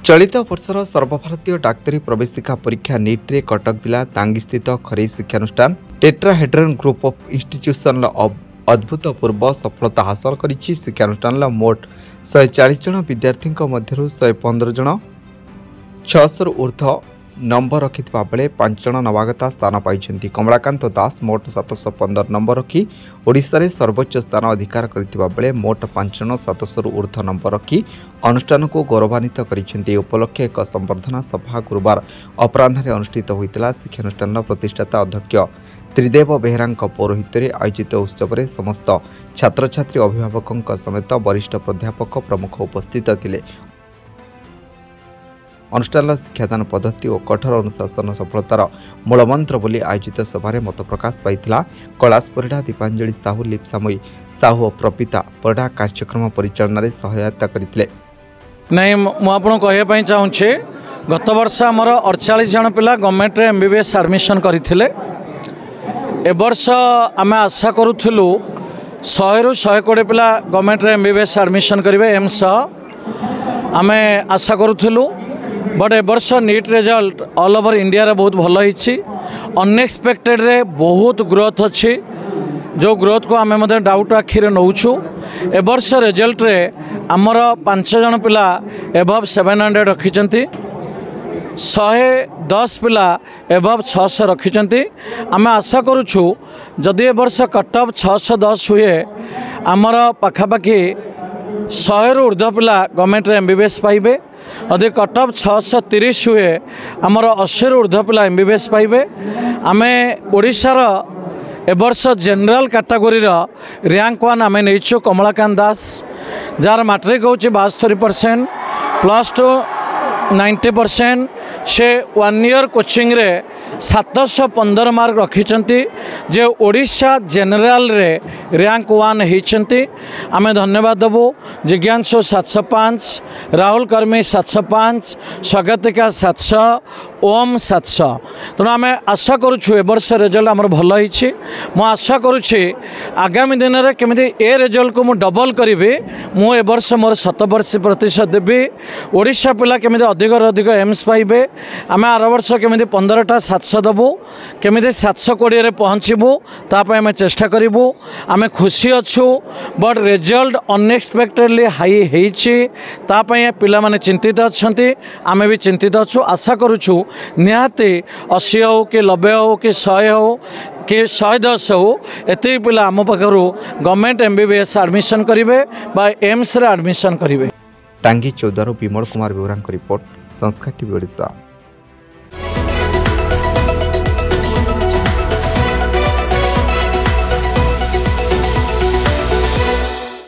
चलित वर्षर सर्वभारतीय डाक्तरी प्रवेशिका परीक्षा नीट रे कटक जिला तांगी स्थित खरई शिक्षानुष्ठान टेट्राहेड्रन ग्रुप ऑफ इंस्टीट्यूशन अभूतपूर्व सफलता हासिल करिछि। शिक्षानुष्ठान मोट 140 जन विद्यार्थी मध्य 115 जन 600 ऊर्ध्व नंबर रखिथिबा बेले 5 जन नवागता स्थान पाइछन्ति। कमलाकांत दास मोट 715 नंबर रखी ओडिशा रे सर्वोच्च स्थान अधिकार करथिबा बेले मोट 5 जन 700 ऊर्ध्व नंबर रखी अनुष्ठान को गौरवान्वित करिसेंति। उपलक्षे एक संबर्धना सभा गुरुवार अपराह्न अनुष्ठित होइतिला। शिक्षानुष्ठान प्रतिष्ठाता अध्यक्ष त्रिदेव बेहरा पौरोहित्य आयोजित उत्सव में समस्त छात्र छात्री अभिभावकों समेत वरिष्ठ प्राध्यापक प्रमुख उपस्थित थिले। अनुष्ठान शिक्षादान पद्धति और कठोर अनुशासन सफलतार मूलमंत्र बोली आयोजित सभारे मत प्रकाश पाइथिला। कैलाश परिडा, दीपांजलि साहू, लिप्सामयी साहू और प्रपिता परिडा कार्यक्रम परिचालन में सहायता करथिले। नहीं मुझे कहवाई चाहूँचे गत वर्ष आमर 48 जन पिला गवर्नमेंट MBBS एडमिशन करथिले। ए वर्ष आम आशा करूँ 100 ରୁ 120 पिला गवर्नमेंट MBBS एडमिशन करेंगे एम्स आम आशा करूँ। बट ए वर्ष NEET result all over India रे बहुत भल होइछि। अनएक्सपेक्टेड रे बहुत ग्रोथ अच्छी जो ग्रोथ को आम डाउट आखिरे नौछु। ए वर्ष रिजल्ट रे आमर 5 जन पिला एबव 700 रखिचंती, 110 पिला एबव 600 रखिचंती। आम आशा करूछु जदि ए वर्ष कट ऑफ 610 हुए आमर पाखापाखि 100 ରୁ ऊर्ध्व पिला गवर्नमेंट MBBS पाइबे। यदि कट ऑफ 630 हुए आमर 80 ରୁ ऊर्ध्व पिला MBBS पाइबे। आमे ओडिशार ए वर्ष जनरल कैटेगोरी रैंक 1 आमे नहींचु कमलाकांत दास जार मैट्रिक होची 72%, +2 90%। से 1 ईयर कोचिंग रे 715 मार्क रखिचंती जे ओडिशा जनरल रे रैंक 1 होइचंती। आमे धन्यवाद देबो जिज्ञांसु 705, राहुल कर्मी 705, स्वागतिका 700, ओम 700। तेणु आम आशा करुँ ए वर्ष रिजल्ट आमर भल होइछि। मु आशा करुँची आगामी दिन में केमिति ए रिजल्ट को मु डबल करी मु ए वर्ष मोर 100% देवी। ओडिशा पिला केमिति अधिक अधिक एम्स पाइबे। आम आर वर्ष केमिति 15टा 700 देबू, केमिति 720 रे पहुँचबू तापाई आम चेष्टा करूँ। आम खुशी अच्छू बट रिजल्ट अनएक्सपेक्टेडली हाई होइछि तापाई पिला माने चिंतित अच्छंती, आम भी चिंतित अच्छू। आशा करूँ निहाती 80 हो कि 90 हो कि 100 हो कि 110 हो एति पिला आम पाखर गवर्नमेंट MBBS एडमिशन करेंगे बा एम्स रे एडमिशन करेंगे। टांगी 14 विमल कुमार बेहरा रिपोर्ट, संस्कार टीवी ओडिशा।